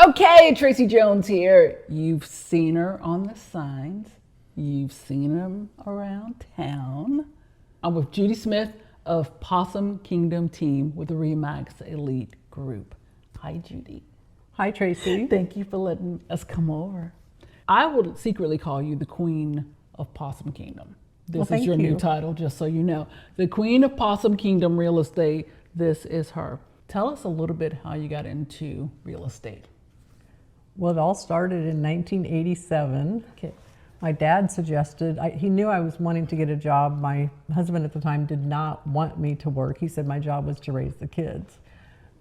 Okay, Tracee Jones here. You've seen her on the signs. You've seen them around town. I'm with Judy Smith of Possum Kingdom team with the RE/MAX Elite Group. Hi, Judy. Hi, Tracee. Thank you for letting us come over. I would secretly call you the Queen of Possum Kingdom. This is your new title, just so you know. The Queen of Possum Kingdom Real Estate. This is her. Tell us a little bit how you got into real estate. Well, it all started in 1987. Okay. My dad suggested, he knew I was wanting to get a job. My husband at the time did not want me to work. He said my job was to raise the kids.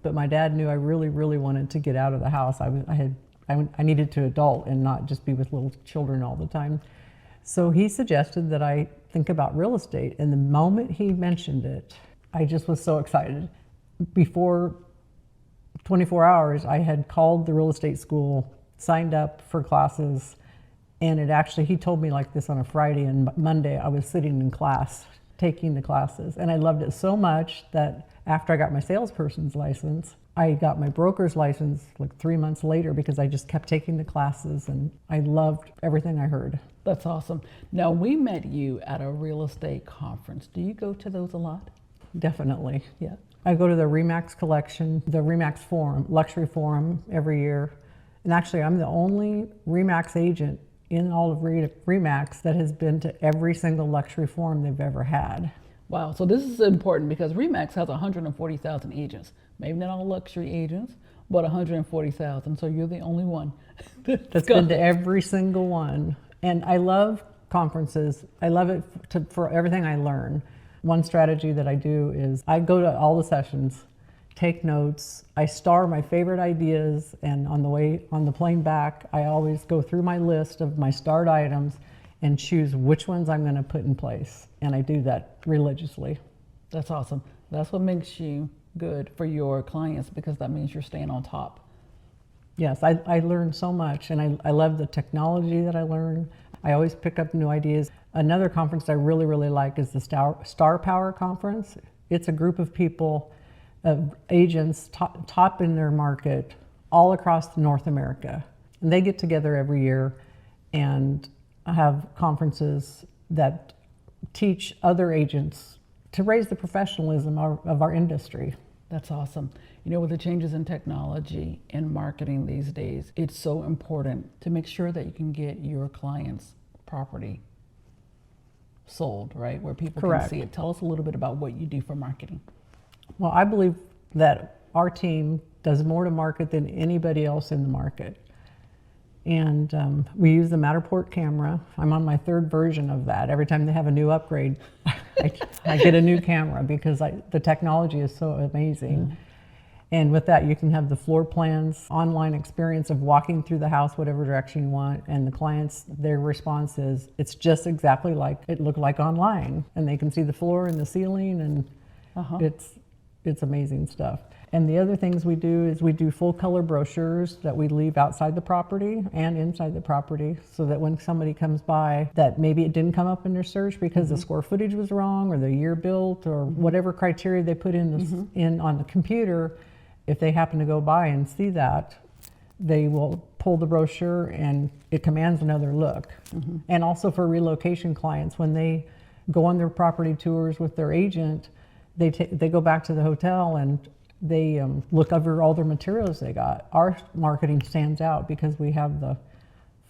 But my dad knew I really, really wanted to get out of the house. I needed to adult and not just be with little children all the time. So he suggested that I think about real estate. And the moment he mentioned it, I just was so excited. Before 24 hours, I had called the real estate school, signed up for classes, and he told me like this on a Friday, and Monday I was sitting in class taking the classes. And I loved it so much that after I got my salesperson's license, I got my broker's license like 3 months later because I just kept taking the classes and I loved everything I heard. That's awesome. Now, we met you at a real estate conference. Do you go to those a lot? Definitely, yeah. I go to the RE/MAX collection, the RE/MAX forum, luxury forum every year. And actually, I'm the only RE/MAX agent in all of RE/MAX that has been to every single luxury forum they've ever had. Wow, so this is important because RE/MAX has 140,000 agents. Maybe not all luxury agents, but 140,000. So you're the only one that's been to every single one. And I love conferences. I love it for everything I learn. One strategy that I do is I go to all the sessions, take notes, I star my favorite ideas, and on the plane back, I always go through my list of my starred items and choose which ones I'm going to put in place. And I do that religiously. That's awesome. That's what makes you good for your clients because that means you're staying on top. Yes, I learn so much, and I love the technology that I learn. I always pick up new ideas. Another conference I really, really like is the Star Power Conference. It's a group of people, of agents, top in their market, all across North America. And they get together every year and have conferences that teach other agents to raise the professionalism of our industry. That's awesome. You know, with the changes in technology and marketing these days, it's so important to make sure that you can get your clients' property sold, right? Where people Correct. Can see it. Tell us a little bit about what you do for marketing. Well, I believe that our team does more to market than anybody else in the market. And we use the Matterport camera. I'm on my third version of that. Every time they have a new upgrade, I get a new camera because the technology is so amazing. Mm-hmm. And with that, you can have the floor plans, online experience of walking through the house, whatever direction you want. And the clients, their response is, it's just exactly like it looked like online. And they can see the floor and the ceiling, and it's amazing stuff. And the other things we do is we do full color brochures that we leave outside the property and inside the property so that when somebody comes by that maybe it didn't come up in their search because the square footage was wrong or the year built or whatever criteria they put in on the computer, if they happen to go by and see that, they will pull the brochure and it commands another look. And also for relocation clients, when they go on their property tours with their agent, they go back to the hotel and they look over all their materials they got. Our marketing stands out because we have the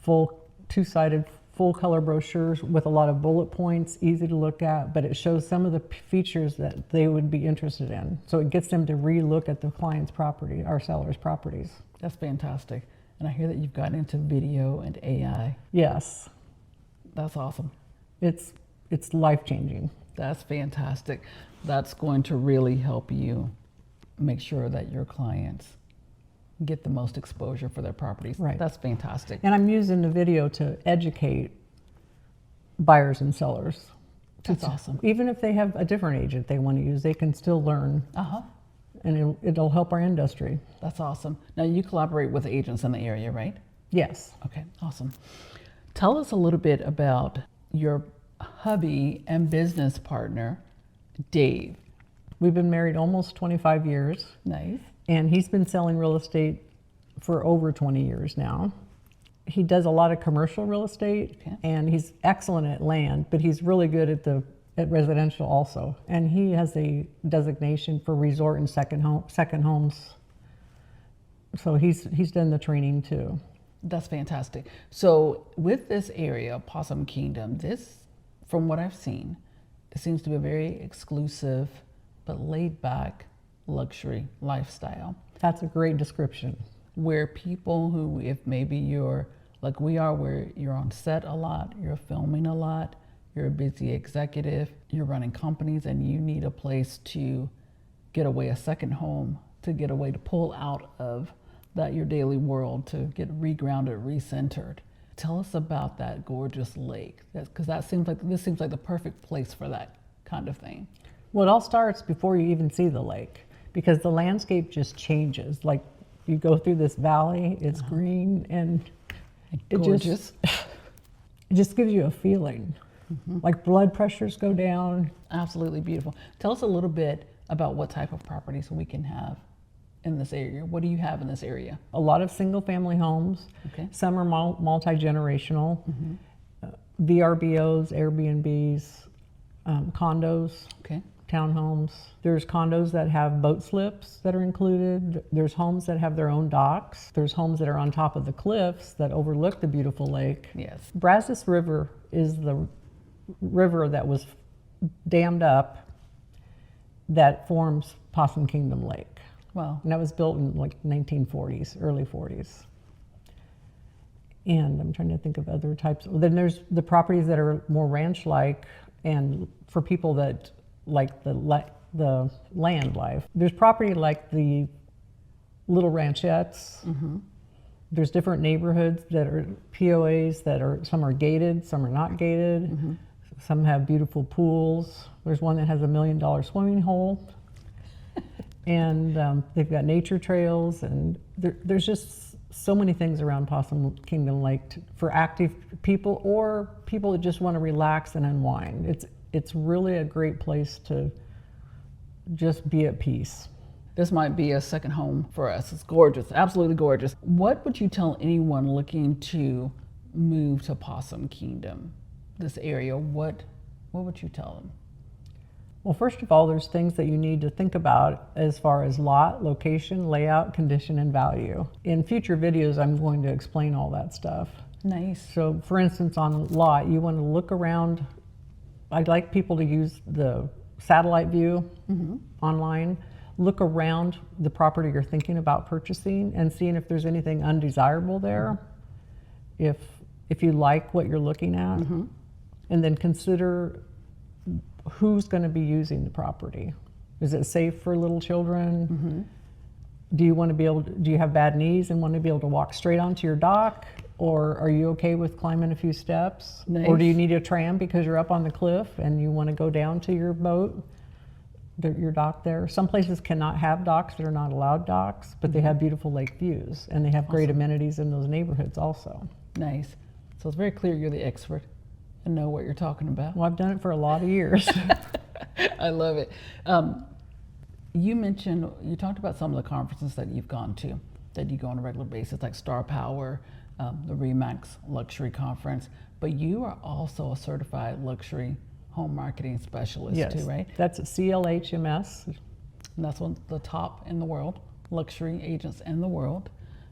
full two-sided full color brochures with a lot of bullet points, easy to look at, but it shows some of the features that they would be interested in. So it gets them to re-look at the client's property, our sellers' properties. That's fantastic. And I hear that you've gotten into video and AI. Yes. That's awesome. It's life-changing. That's fantastic. That's going to really help you make sure that your clients get the most exposure for their properties. Right. That's fantastic. And I'm using the video to educate buyers and sellers. That's awesome. Even if they have a different agent they want to use, they can still learn. And it'll help our industry. That's awesome. Now you collaborate with agents in the area, right? Yes. Okay, awesome. Tell us a little bit about your hubby and business partner, Dave. We've been married almost 25 years. Nice. And he's been selling real estate for over 20 years now. He does a lot of commercial real estate, and he's excellent at land, but he's really good at residential also. And he has a designation for resort and second homes. So he's done the training too. That's fantastic. So with this area, Possum Kingdom, this, from what I've seen, it seems to be a very exclusive but laid back luxury lifestyle. That's a great description. Where people who, if maybe you're like we are, where you're on set a lot, you're filming a lot, you're a busy executive, you're running companies, and you need a place to get away, a second home, to get away, to pull out of that your daily world, to get regrounded, recentered. Tell us about that gorgeous lake, because this seems like the perfect place for that kind of thing. Well, it all starts before you even see the lake, because the landscape just changes. Like, you go through this valley, it's green, and gorgeous. It just gives you a feeling. Like blood pressures go down. Absolutely beautiful. Tell us a little bit about what type of properties we can have in this area. What do you have in this area? A lot of single family homes. Okay. Some are multi-generational. VRBOs, Airbnbs, condos. Okay. Townhomes. There's condos that have boat slips that are included. There's homes that have their own docks. There's homes that are on top of the cliffs that overlook the beautiful lake. Yes. Brazos River is the river that was dammed up that forms Possum Kingdom Lake. Wow. And that was built in like 1940s, early 40s. And I'm trying to think of other types. Then there's the properties that are more ranch-like, and for people that like the land life. There's property like the little ranchettes. There's different neighborhoods that are POAs that are, some are gated, some are not gated. Some have beautiful pools. There's one that has $1 million swimming hole. And they've got nature trails, and there's just so many things around Possum Kingdom Lake for active people or people that just want to relax and unwind. It's really a great place to just be at peace. This might be a second home for us. It's gorgeous, absolutely gorgeous. What would you tell anyone looking to move to Possum Kingdom, this area? What would you tell them? Well, first of all, there's things that you need to think about as far as lot, location, layout, condition, and value. In future videos, I'm going to explain all that stuff. Nice. So for instance, on lot, you want to look around. I'd like people to use the satellite view online. Look around the property you're thinking about purchasing and seeing if there's anything undesirable there. If you like what you're looking at, and then consider who's going to be using the property. Is it safe for little children? Do you want to be able to, do you have bad knees and want to be able to walk straight onto your dock? Or are you okay with climbing a few steps? Nice. Or do you need a tram because you're up on the cliff and you want to go down to your boat, your dock there? Some places cannot have docks that are not allowed docks, but they have beautiful lake views, and they have great amenities in those neighborhoods also. Nice. So it's very clear you're the expert and know what you're talking about. Well, I've done it for a lot of years. I love it. You talked about some of the conferences that you've gone to, that you go on a regular basis, like Star Power, the RE/MAX Luxury Conference, but you are also a certified luxury home marketing specialist too, right? That's CLHMS. And that's one of the top in the world, luxury agents in the world.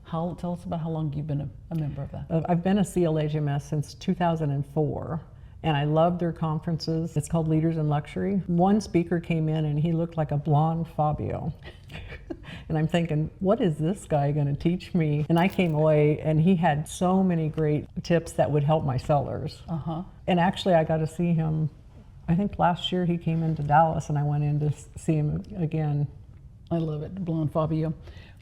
Tell us about how long you've been a member of that. I've been a CLHMS since 2004, and I love their conferences. It's called Leaders in Luxury. One speaker came in and he looked like a blonde Fabio. And I'm thinking, what is this guy going to teach me? And I came away and he had so many great tips that would help my sellers. And actually I got to see him, I think last year he came into Dallas and I went in to see him again. I love it, blonde Fabio.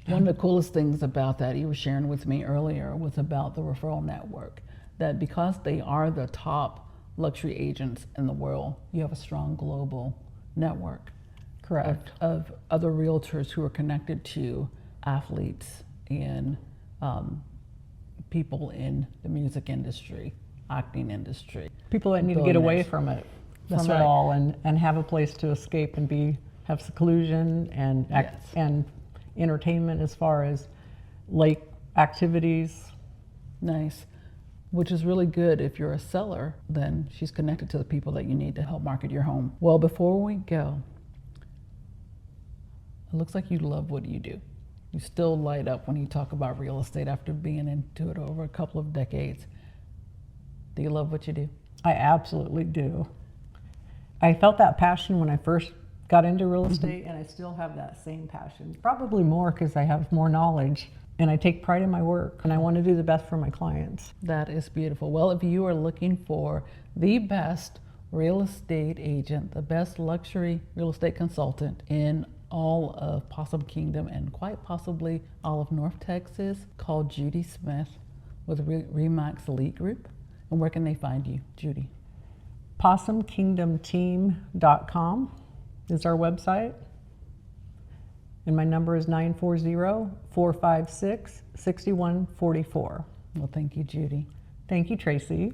One of the coolest things about that you were sharing with me earlier was about the referral network, that because they are the top luxury agents in the world, you have a strong global network. Correct. Of other realtors who are connected to athletes and people in the music industry, acting industry. People that need to get away from it, That's from right. it all, and have a place to escape and have seclusion and Yes. and entertainment as far as lake activities. Nice. Which is really good. If you're a seller, then she's connected to the people that you need to help market your home. Well, before we go, it looks like you love what you do. You still light up when you talk about real estate after being into it over a couple of decades. Do you love what you do? I absolutely do. I felt that passion when I first got into real estate, and I still have that same passion. Probably more because I have more knowledge. And I take pride in my work, and I want to do the best for my clients. That is beautiful. Well, if you are looking for the best real estate agent, the best luxury real estate consultant in all of Possum Kingdom and quite possibly all of North Texas, call Judy Smith with Remax Elite Group. And where can they find you, Judy? PossumKingdomTeam.com is our website. And my number is 940-456-6144. Well, thank you, Judy. Thank you, Tracee.